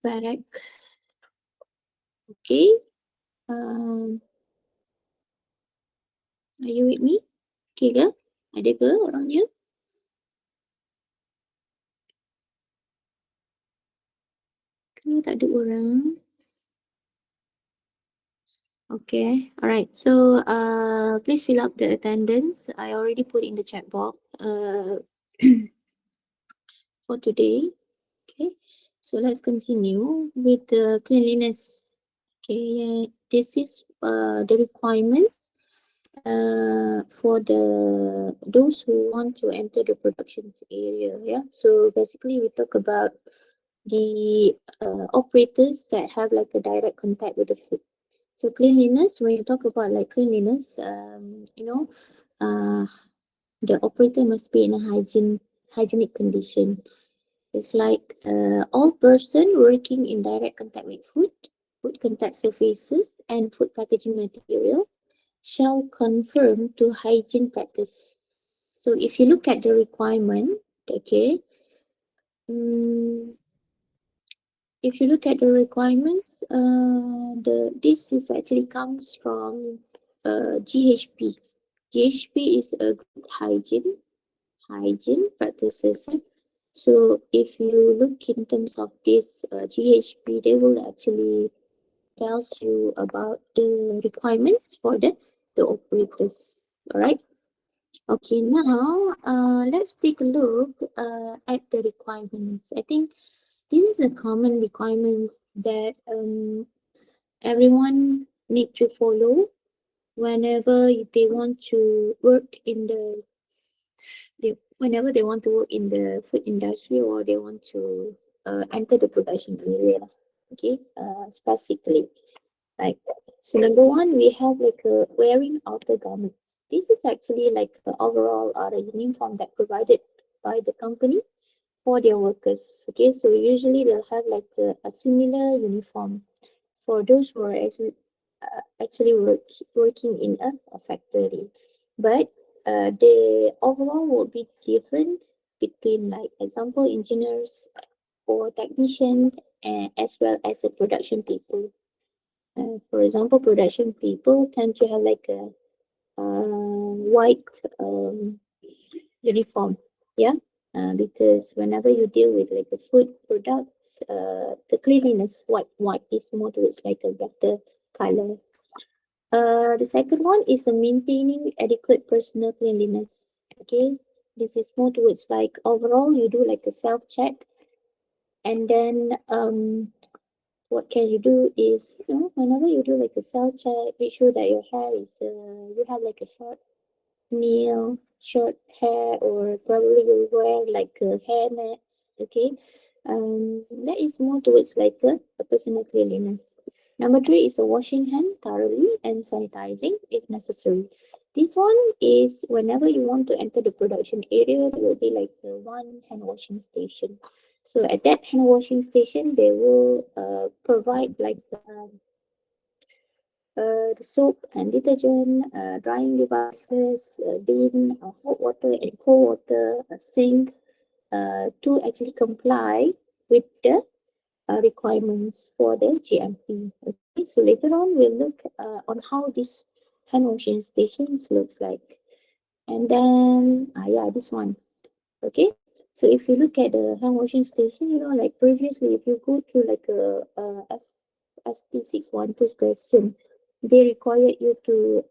back. Okay. Um, are you with me? Okay ke? Ada ke orangnya? Ke tak ada orang? Okay. Alright. So please fill up the attendance. I already put in the chat box for today. Okay. So let's continue with the cleanliness. Okay. This is the requirements for those who want to enter the production area. Yeah. So basically, we talk about the operators that have like a direct contact with the food. So cleanliness, when you talk about like cleanliness, uh, the operator must be in a hygienic condition. It's like all person working in direct contact with food, food contact surfaces, and food packaging material shall conform to hygiene practice. So if you look at the requirement, okay, um, if you look at the requirements, this is actually comes from GHP. GHP is a good hygiene practices. So if you look in terms of this GHP, they will actually tells you about the requirements for the operators. All right. Okay. Now, let's take a look at the requirements. I think this is a common requirements that everyone need to follow whenever they want to work in whenever they want to work in the food industry or they want to enter the production area. Okay, specifically. Like, so number one, we have like a wearing outer garments. This is actually like the overall or a uniform that provided by the company for their workers. Okay, so usually they'll have like a similar uniform for those who are actually working in a factory. But the overall will be different between like example engineers or technicians as well as the production people. For example, production people tend to have like a white uniform, yeah, because whenever you deal with like the food products, the cleanliness white is more towards like a better color. The second one is the maintaining adequate personal cleanliness. Okay, this is more towards like overall you do like a self check, and then what can you do is, whenever you do like a self check, make sure that your hair is you have like a short nail, short hair, or probably you wear like hair nets. Okay, that is more towards like a personal cleanliness. Number three is a washing hand thoroughly and sanitizing if necessary. This one is whenever you want to enter the production area, there will be like one hand washing station. So at that hand washing station, they will provide like the soap and detergent, drying devices, bin, hot water and cold water, a sink, to actually comply with the requirements for the GMP. Okay, so later on we'll look on how this hand washing stations looks like. And then, yeah, this one. Okay, so if you look at the hand washing station, like previously, if you go to like a FST612 question, they required you to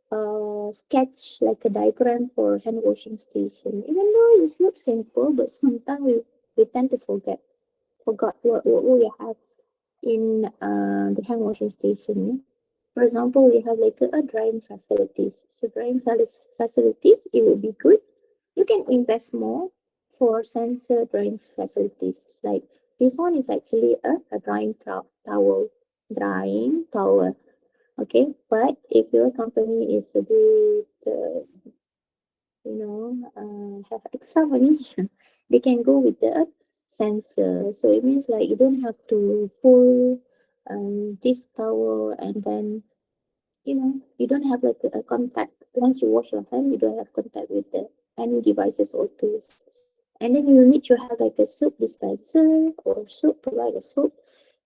sketch like a diagram for hand washing station. Even though it looks simple, but sometimes we tend to forgot what we have in the hand washing station. For example, we have like a drying facilities. So drying facilities, it would be good. You can invest more for sensor drying facilities. Like this one is actually a drying towel, drying towel. Okay, but if your company is a bit, have extra money, they can go with the sensor. So it means like you don't have to pull this towel and then you don't have like a contact. Once you wash your hand, you don't have contact with any devices or tools. And then you need to have like a soap dispenser or soap provider soap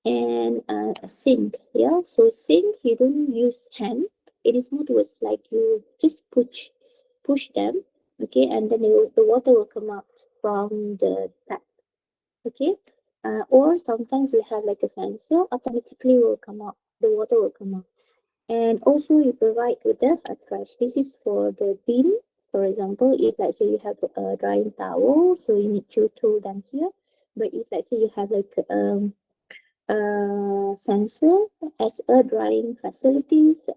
and a sink. Yeah, so sink you don't use hand. It is more towards like you just push them, okay, and then the water will come out from the tap. Okay, or sometimes we have like a sensor, automatically will come out, the water will come out. And also you provide with the trash. This is for the bin. For example, if let's say you have a drying towel, so you need to throw them here. But if let's say you have like sensor as a drying facilities,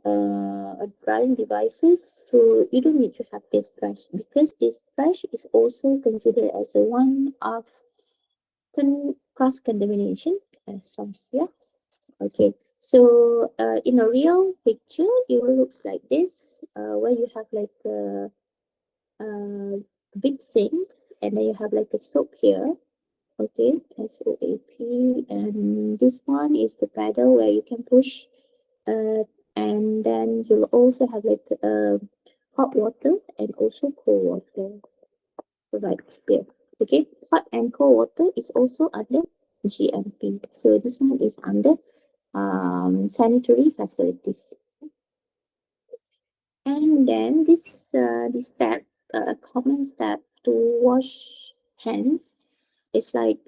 drying devices, so you don't need to have this trash, because this trash is also considered as a one of cross contamination source. Yeah. Okay. So in a real picture, it will look like this, where you have like a big sink, and then you have like a soap here. Okay, SOAP, and this one is the pedal where you can push, uh, and then you'll also have like hot water and also cold water provided here. Okay, hot and cold water is also under GMP. So this one is under sanitary facilities. And then this is the step, a common step to wash hands. It's like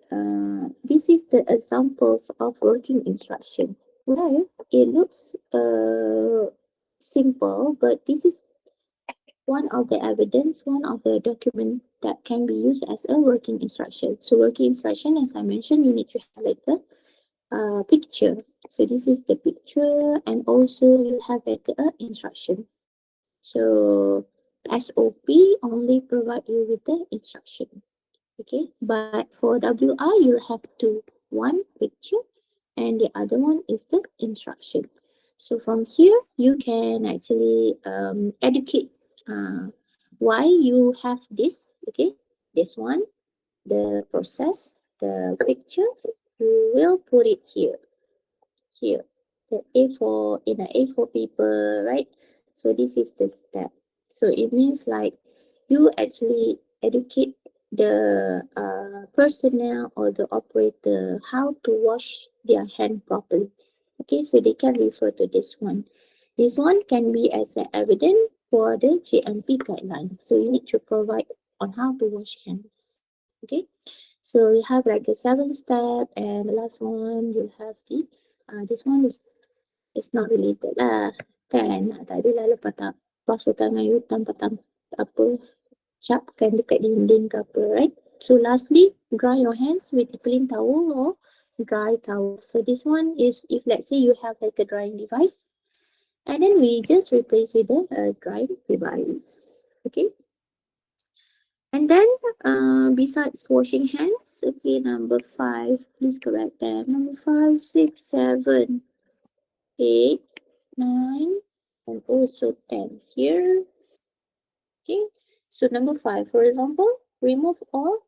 this is the examples of working instruction. Well, it looks simple, but this is one of the evidence, one of the document that can be used as a working instruction. So working instruction, as I mentioned, you need to have like a picture. So this is the picture, and also you have like a instruction. So SOP only provide you with the instruction. Okay, but for WI you'll have two, one picture and the other one is the instruction. So from here you can actually educate why you have this. Okay, this one, the process, the picture, you will put it here, the A4 in an A4 paper, right? So this is the step. So it means like you actually educate the personnel or the operator how to wash their hand properly. Okay, so they can refer to this one. This one can be as an evidence for the GMP guideline. So you need to provide on how to wash hands. Okay, so you have like a 7 step, and the last one you'll have the this one is not related lah kan. Tak adalah lepas tak basuh tangan you tanpa apa capkan dekat dinding ke apa, right? So lastly, dry your hands with a clean towel or dry towel. So this one is if let's say you have like a drying device, and then we just replace with the drying device. Okay. And then besides washing hands, okay, number 5, please correct them. Number 5, 6, 7, 8, 9, and also 10 here. Okay, so number 5, for example, remove all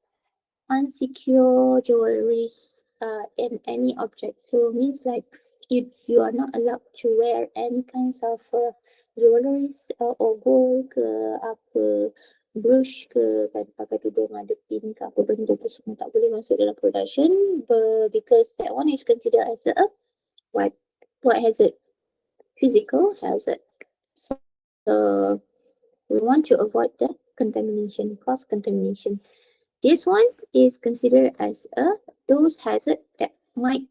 unsecure jewelries in any object. So means like you are not allowed to wear any kinds of jewelries or gold ke apa, brush ke, kan pakai tudung ada pin ke apa benda tu semua tak boleh masuk dalam production, because that one is considered as a what hazard, physical hazard. So we want to avoid the contamination, cross contamination. This one is considered as those hazard that might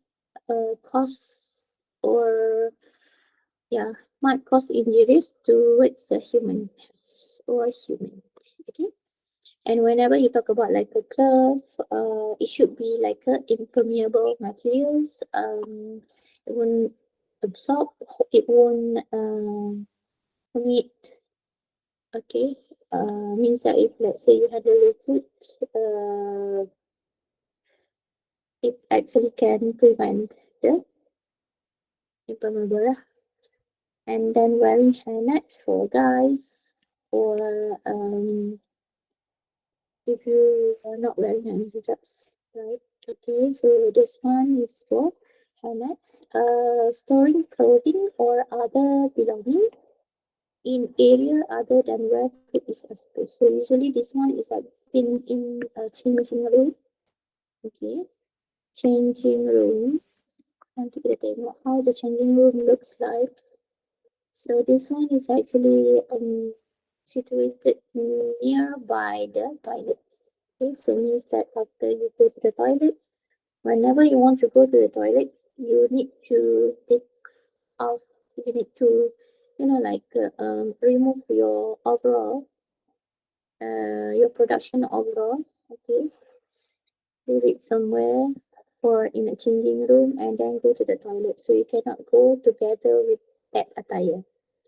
cause or might cause injuries towards the human or human. Okay, and whenever you talk about like a glove, it should be like a impermeable materials. It won't absorb. It won't meet. Okay, means that if let's say you handle your food, it actually can prevent the impermeable lah. And then wearing hairnets for guys, or if you are not wearing any hijabs, right? Okay, so this one is for hairnets. Storing clothing or other belonging in area other than where food is exposed. So usually this one is like in changing room. Okay, changing room. nanti kita tengok how the changing room looks like. So this one is actually situated nearby the toilets. Okay, so means that after you go to the toilets, whenever you want to go to the toilet, you need to take off, you need to, remove your overall, your production overall, okay, leave it somewhere or in a changing room and then go to the toilet. So you cannot go together with that attire,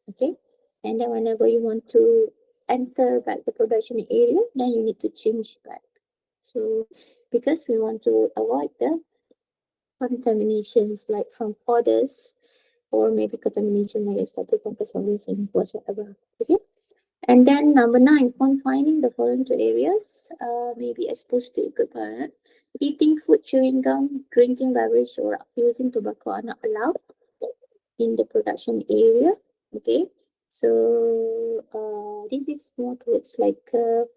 okay? And then whenever you want to enter back the production area, then you need to change back. So because we want to avoid the contaminations like from odors or maybe contamination like static compressions and whatsoever, okay? And then number 9, confining the following to areas may be exposed to equipment. Eating food, chewing gum, drinking beverage, or using tobacco are not allowed in the production area. Okay, so this is more towards like the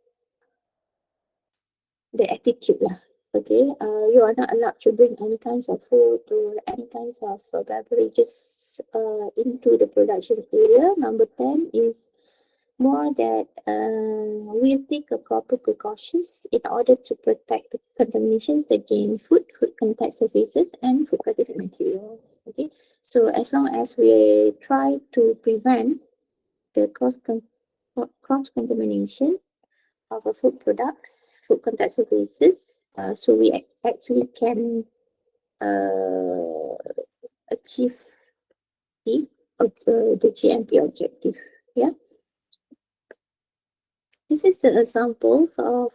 attitude lah. Okay, you are not allowed to bring any kinds of food or any kinds of beverages into the production area. Number 10 is more that we'll take a proper precautions in order to protect the contaminations against food, food contact surfaces, and food protected material. Okay, so as long as we try to prevent the cross contamination of a food products, food contact surfaces, so we actually can uh, achieve the GMP objective. Yeah. This is the examples of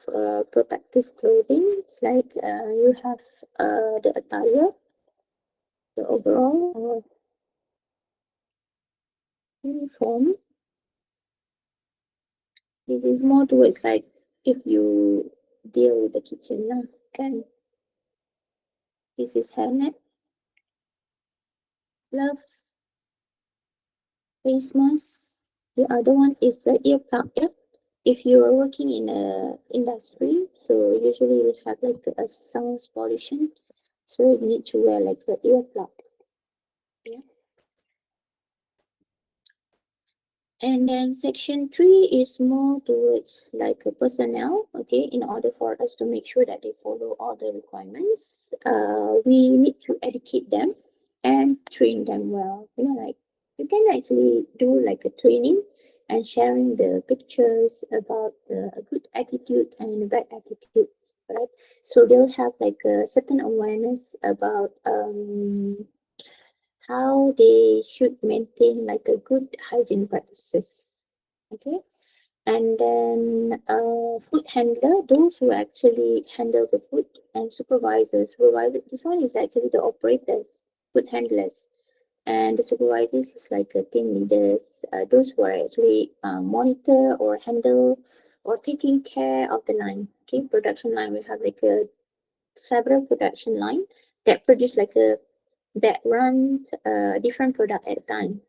protective clothing. It's like you have the attire, the overall uniform. This is more towards like if you deal with the kitchen, then this is hairnet, glove, face mask. The other one is the ear plug. Yeah? If you are working in a industry, so usually we have like a sound pollution, so you need to wear like the ear plug. Yeah. And then section 3 is more towards like a personnel, okay, in order for us to make sure that they follow all the requirements, we need to educate them and train them well. Like you can actually do like a training and sharing the pictures about the good attitude and bad attitude, right? So they'll have like a certain awareness about how they should maintain like a good hygiene practices. Okay. And then food handler, those who actually handle the food, and supervisors. This one is actually the operators, food handlers. And the supervisors is like team leaders, those who are actually monitor or handle or taking care of the line. Okay, production line, we have like several production line that produce like that runs different product at a time.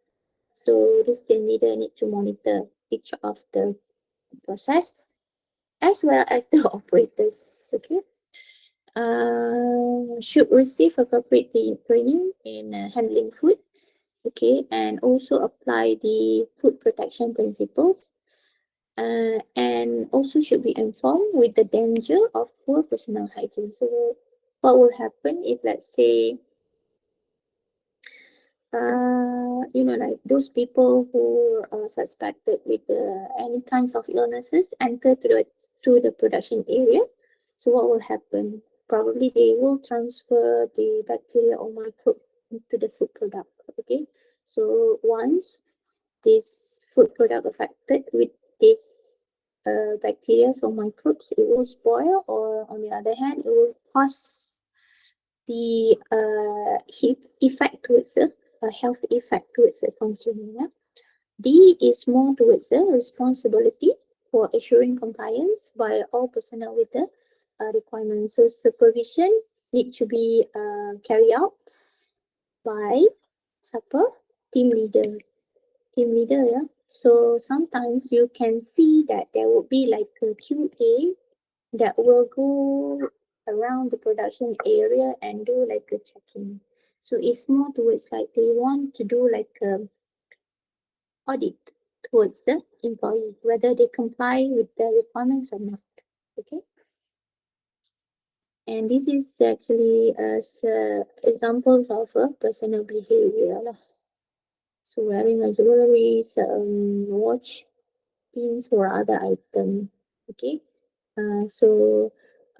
So this team leader need to monitor each of the process as well as the operators. Okay. Should receive appropriate training in handling food. Okay, and also apply the food protection principles. And also should be informed with the danger of poor personal hygiene. So what will happen if, let's say, like those people who are suspected with any kinds of illnesses enter through the production area. So what will happen? Probably they will transfer the bacteria or microbe into the food product. Okay, so once this food product affected with this bacteria or microbes, it will spoil, or on the other hand, it will cause the effect towards a health effect towards the consumer. Yeah? D is more towards the responsibility for assuring compliance by all personnel with the requirements. So supervision need to be carried out by siapa? Team leader. Team leader, yeah. So sometimes you can see that there will be like a QA that will go around the production area and do like a checking. So it's more towards like they want to do like audit towards the employee, whether they comply with the requirements or not. Okay. And this is actually examples of personal behavior lah. So wearing a jewelry, watch, pins or other item. Okay.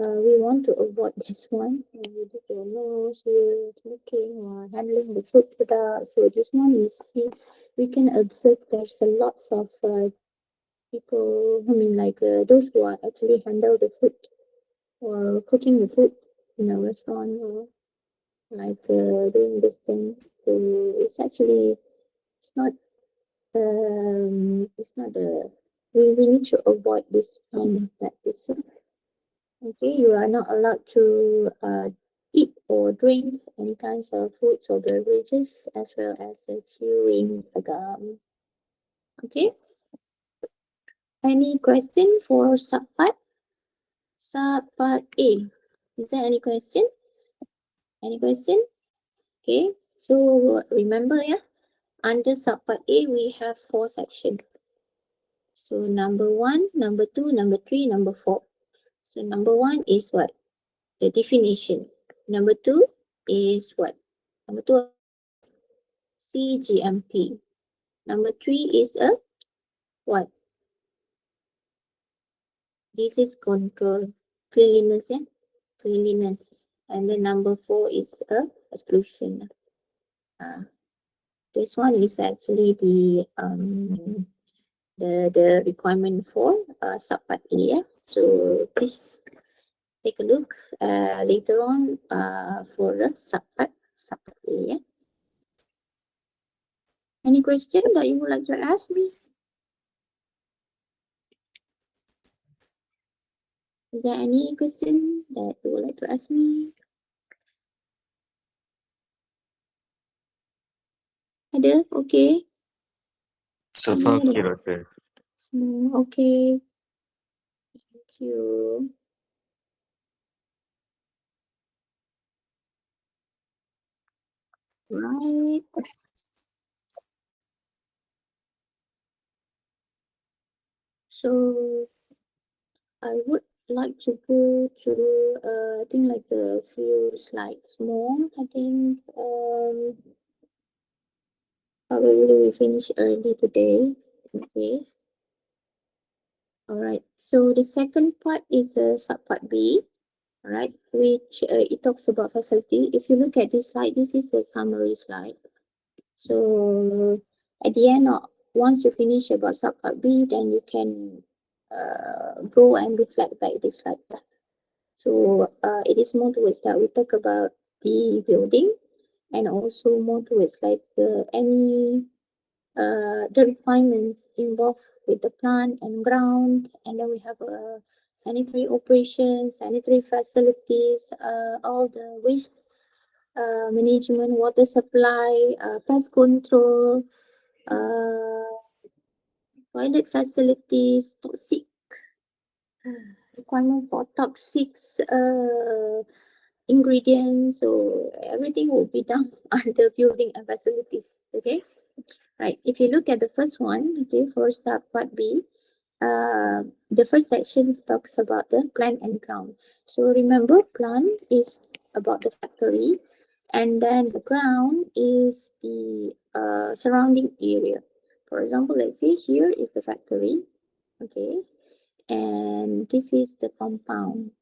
We want to avoid this one. We do your nose here, looking or handling the food product. So this one we can observe there's a lots of people, I mean like those who are actually handle the food or cooking the food in a restaurant or like doing this thing. So it's actually, it's not, we need to avoid this kind of practice. Okay, you are not allowed to eat or drink any kinds of foods or beverages as well as chewing the gum. Okay. Any question for subpart? Subpart A. Is there any question? Any question? Okay. So remember, yeah, under subpart A we have 4 sections. So number 1, number 2, number 3, number 4. So number 1 is what? The definition. Number 2 is what? Number 2, CGMP. Number 3 is a what? This is control. Cleanliness, yeah? Cleanliness. And then number 4 is a exclusion. This one is actually the requirement for subpart A. Yeah? So please take a look later on for the subpart A. Yeah? Any question that you would like to ask me? Is there any question that you would like to ask me? Ada? Okay. So far, okay, Doctor. Okay. Thank you. Right. So I would like to go to I think like a few slides more. I think probably we finish early today. Okay. All right. So the second part is subpart B. All right, which it talks about facility. If you look at this slide, this is the summary slide. So at the end, once you finish about subpart B, then you can go and reflect back this slide. So it is more towards that we talk about the building and also more towards like the requirements involved with the plant and ground, and then we have sanitary operations, sanitary facilities, all the waste management, water supply, pest control, toilet facilities, toxic requirement for toxic ingredients. So everything will be done under building and facilities. Okay, right. If you look at the first one, okay, for subpart B, the first section talks about the plant and ground. So remember, plant is about the factory, and then the ground is the surrounding area. For example, let's say here is the factory, okay, and this is the compound.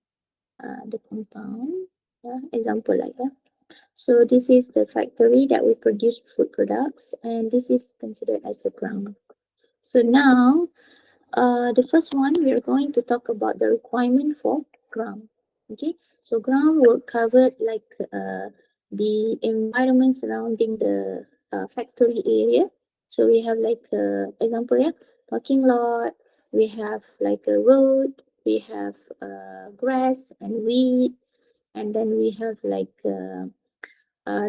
Example like that. So this is the factory that we produce food products, and this is considered as the ground. So now, the first one, we are going to talk about the requirement for ground. Okay, so ground will cover like the environment surrounding the factory area. So we have like example, yeah, parking lot. We have like a road. We have grass and weed, and then we have like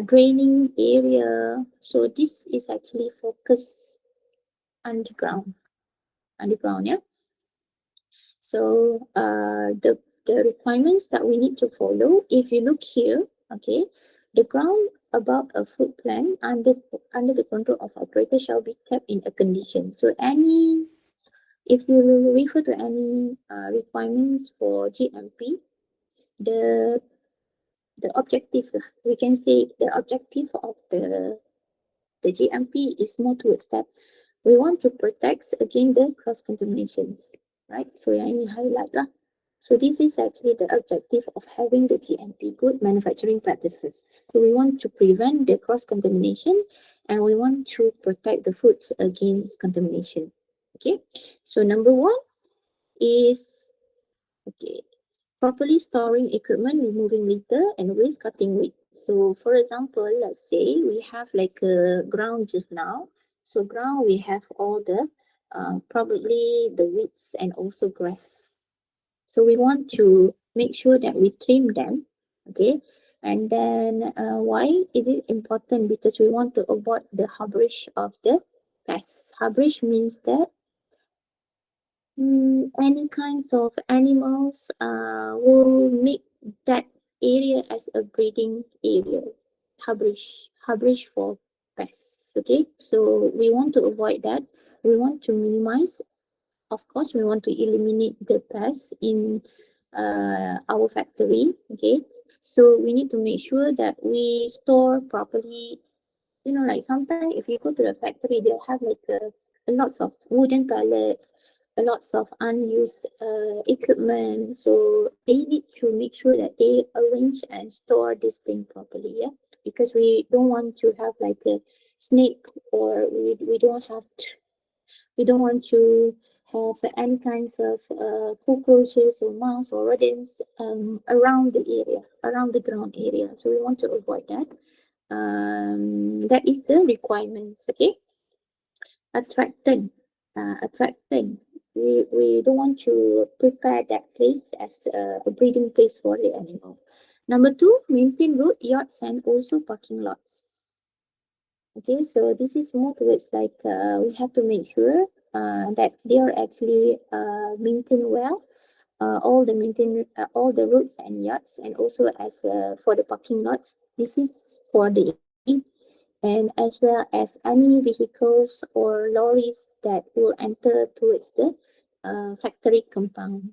draining area. So this is actually focused underground. Yeah. So the requirements that we need to follow, if you look here, okay, the ground about a food plan under the control of operator shall be kept in a condition. So if you refer to any requirements for GMP, the the objective, we can say the objective of the GMP is more towards that we want to protect against the cross contaminations, right? So yang ini highlight lah. So this is actually the objective of having the GMP, good manufacturing practices. So we want to prevent the cross contamination and we want to protect the foods against contamination. Okay, so number one is okay, properly storing equipment, removing litter and waste cutting weight. So for example, let's say we have like a ground just now. So ground we have all the probably the weeds and also grass. So we want to make sure that we trim them, okay? And then why is it important? Because we want to avoid the harborage of the pests. Harborage means that any kinds of animals will make that area as a breeding area, harborage for pests. Okay, so we want to avoid that. We want to minimize. Of course, we want to eliminate the pests in our factory. Okay, so we need to make sure that we store properly. You know, like sometimes if you go to the factory, they'll have like a lots of wooden pallets, a lots of unused equipment. So they need to make sure that they arrange and store this thing properly, yeah. Because we don't want to have like a snake, or we don't want to have any kinds of cockroaches or mouse or rodents around the area, around the ground area. So we want to avoid that. That is the requirements. Okay, attractant, attractant. We don't want to prepare that place as a breeding place for the animal. Number two, maintain road, yards, and also parking lots. Okay, so this is more towards like we have to make sure that they are actually maintained well, all the roads and yards, and also as for the parking lots. This is for the employee, and as well as any vehicles or lorries that will enter towards the factory compound.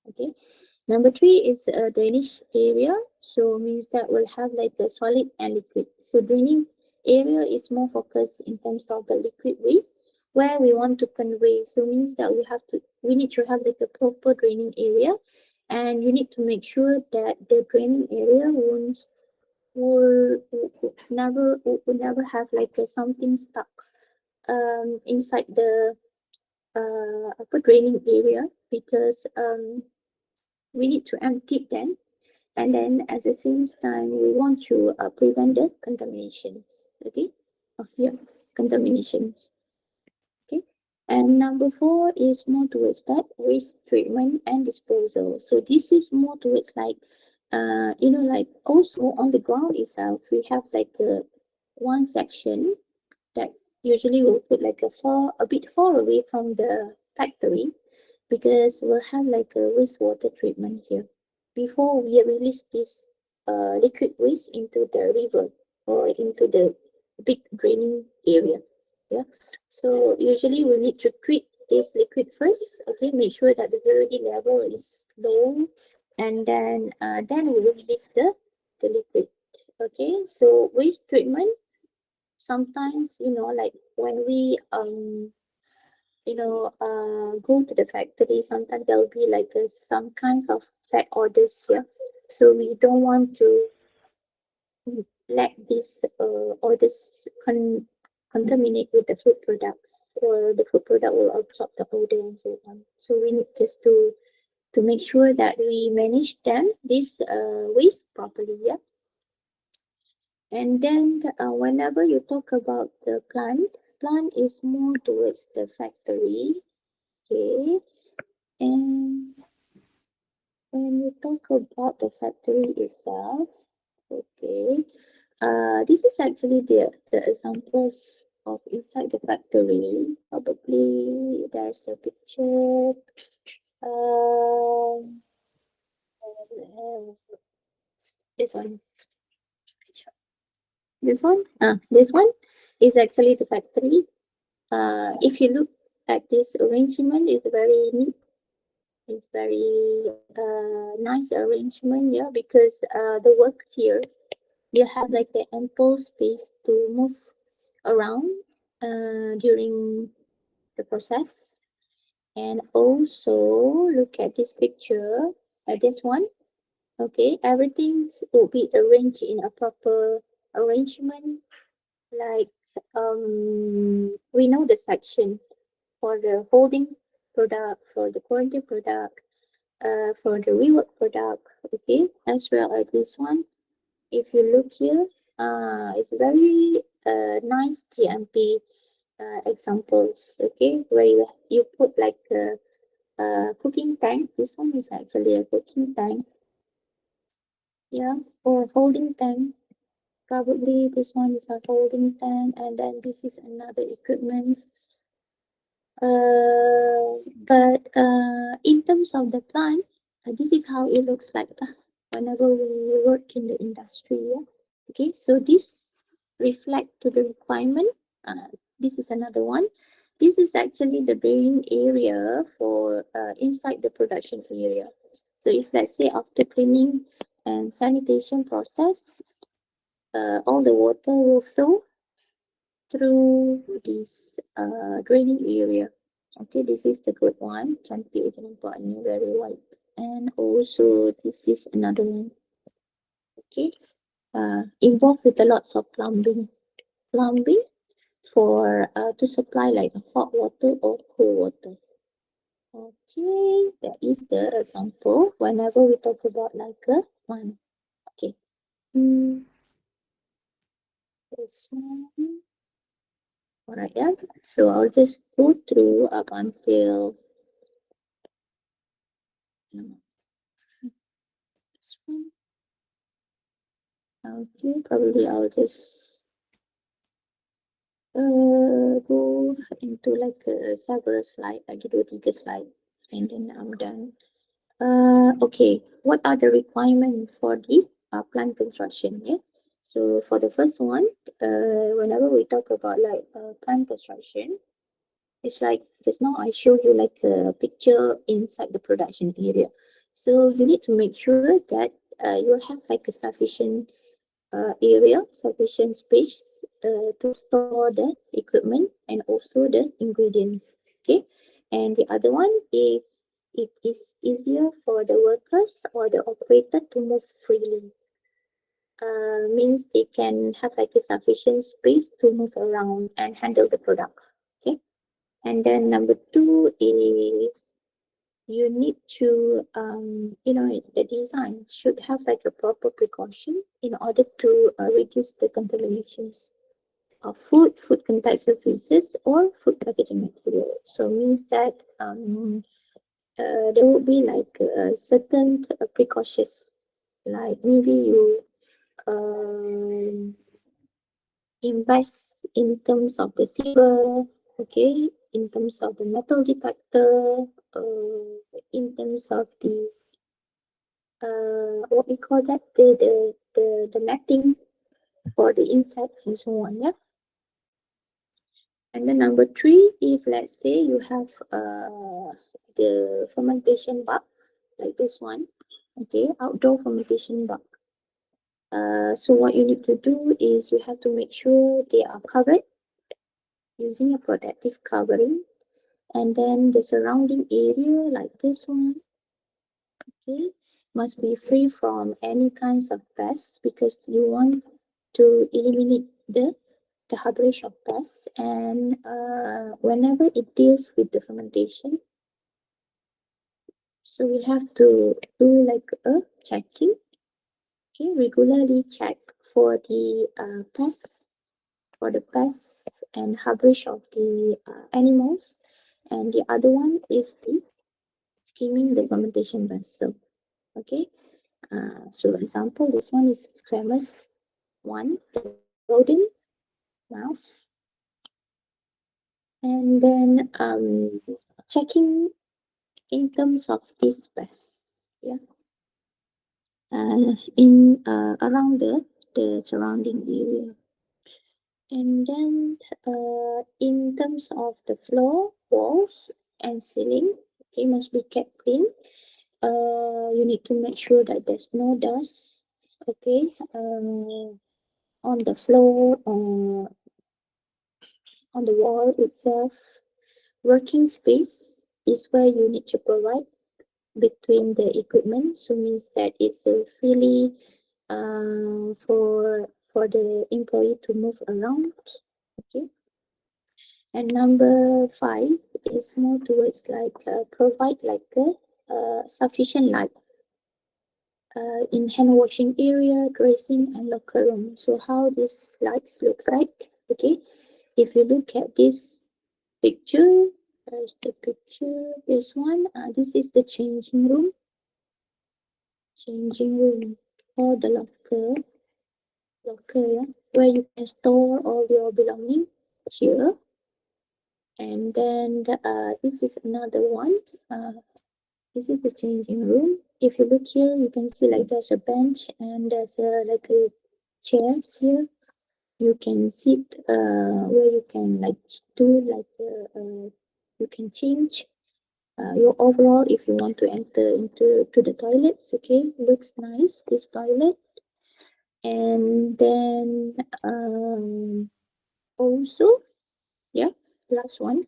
Okay. Number three is a drainage area. So means that we'll have like a solid and liquid. So draining area is more focused in terms of the liquid waste where we want to convey. So means that we need to have like a proper draining area, and you need to make sure that the draining area will never have like a something stuck inside the upper draining area, because we need to empty them, and then at the same time we want to prevent the contaminations. Okay, oh yeah, contaminations. Okay, and number four is more towards that waste treatment and disposal. So this is more towards like like also on the ground itself we have like one section that usually will put like a bit far away from the factory, because we'll have like a wastewater treatment here before we release this liquid waste into the river or into the big draining area. Yeah. So usually we need to treat this liquid first. Okay, make sure that the purity level is low, and then we will release the liquid. Okay, so waste treatment sometimes, like when we go to the factory, sometimes there'll be like some kinds of fat orders here. So we don't want to let these orders contaminate with the food products, or the food product will absorb the odor and so on. So we need just to make sure that we manage this waste properly. Yeah. And then whenever you talk about the plant is more towards the factory. Okay. And when you talk about the factory itself, okay, this is actually the examples of inside the factory. Probably there's a picture. Um, this one. This one is actually the factory. If you look at this arrangement, it's very neat. It's very nice arrangement, yeah, because the work here, you have like the ample space to move around during the process. And also look at this picture, this one. Okay, everything will be arranged in a proper arrangement. Like we know the section for the holding product, for the quarantine product, for the reward product, okay, as well as this one. If you look here, it's very nice GMP examples, okay, where you put like a cooking tank. This one is actually a cooking tank, yeah, or holding tank. Probably this one is a holding tank, and then this is another equipment. But in terms of the plant, this is how it looks like whenever we work in the industry. Yeah? Okay, so this reflect to the requirement. This is another one. This is actually the draining area for inside the production area. So if let's say after cleaning and sanitation process, all the water will flow through this draining area. Okay, this is the good one. Cantik je nampak ni, very white. And also this is another one. Okay, involved with a lots of plumbing. Plumbing for to supply like hot water or cold water. Okay, that is the example whenever we talk about like a one. Okay. This one. Alright, yeah. So I'll just go through up until this one. Okay, probably I'll just go into like several slide, like do tiga slide, and then I'm done. Okay, what are the requirements for the plant construction? Yeah. So for the first one, whenever we talk about like plant construction, it's like just now I showed you like a picture inside the production area. So you need to make sure that you have like a sufficient area, sufficient space to store the equipment and also the ingredients. Okay, and the other one is it is easier for the workers or the operator to move freely. Means they can have like a sufficient space to move around and handle the product. Okay, and then number two is you need to the design should have like a proper precaution in order to reduce the contaminations of food contact surfaces or food packaging material. So means that there will be like certain precautions, like maybe you um, invest in terms of the silver, okay, in terms of the metal detector, in terms of the what we call that, the netting for the insects and so on, yeah. And then number three, if let's say you have the fermentation bug, like this one, okay, outdoor fermentation bug. So what you need to do is you have to make sure they are covered using a protective covering, and then the surrounding area like this one, okay, must be free from any kinds of pests because you want to eliminate the harborage of pests. And whenever it deals with the fermentation, so we have to do like a checking, okay, regularly check for the pests, for the pests and harborage of the animals. And the other one is the skimming the fermentation vessel. Okay, so example, this one is famous one, the golden mouse. And then checking in terms of this pests, yeah, in around the surrounding area. And then in terms of the floor, walls, and ceiling, it must be kept clean. You need to make sure that there's no dust, okay, on the floor, on the wall itself. Working space is where you need to provide between the equipment, so means that it's freely for the employee to move around. Okay. And number five is more towards like provide like a sufficient light in hand washing area, dressing, and locker room. So how this lights looks like? Okay, if you look at this picture, there's the picture. This one, this is the changing room or the locker, yeah, where you can store all your belonging here. And then this is another one. This is the changing room. If you look here, you can see like there's a bench and there's like a chairs here. You can sit where you can like do like you can change your overall if you want to enter into the toilets. Okay, looks nice this toilet. And then also, yeah, last one,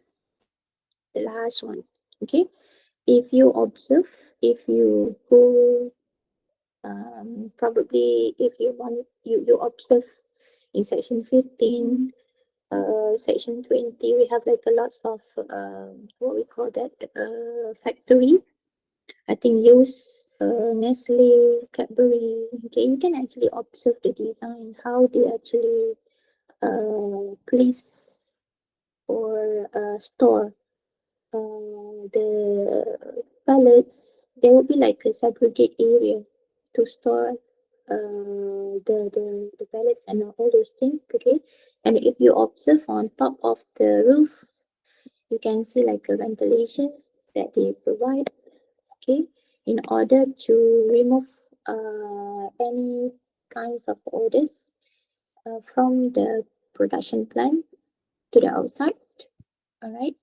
the last one. Okay, if you observe, if you go probably if you want you observe in section 15, section 20, we have like a lots of what we call that factory. I think use Nestle, Cadbury. Okay, you can actually observe the design, how they actually place or store the pallets. There will be like a segregate area to store the pallets and all those things. Okay, and if you observe on top of the roof, you can see like a ventilation that they provide. Okay, in order to remove any kinds of odors from the production plant to the outside. All right.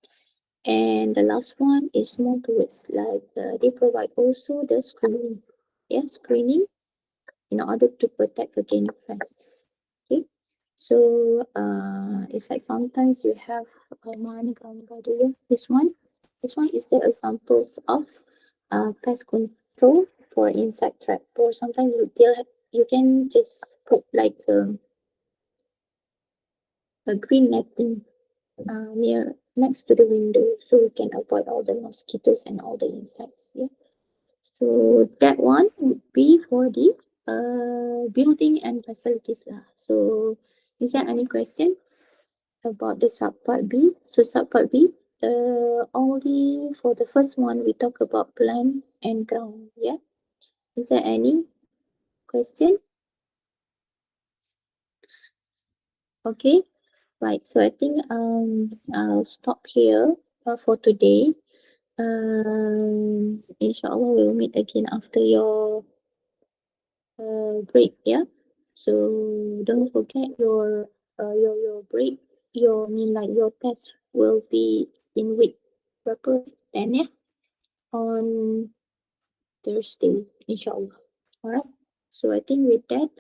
And the last one is more towards like they provide also the screening. Yeah, screening in order to protect against pests. Okay. So it's like sometimes you have this one. This one is the examples of pest control for insect trap. Or sometimes you can just put like a green netting near next to the window so we can avoid all the mosquitoes and all the insects. Yeah. So that one would be for the building and facilities lah. So is there any question about the subpart B? So subpart B, only for the first one we talk about plan and ground. Yeah. Is there any question? Okay. Right. So I think I'll stop here for today. Inshallah we'll meet again after your break, yeah. So don't forget your break, your mean like your test will be in week berapa 10, yeah, on Thursday, inshallah. Alright. So I think with that,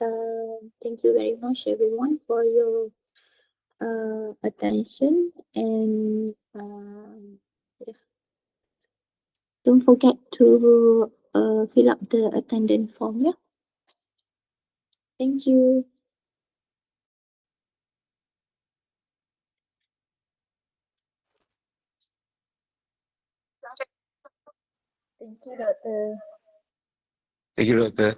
thank you very much everyone for your attention and yeah. Don't forget to fill up the attendance form, yeah. Thank you. Thank you, Doctor. Thank you, Doctor.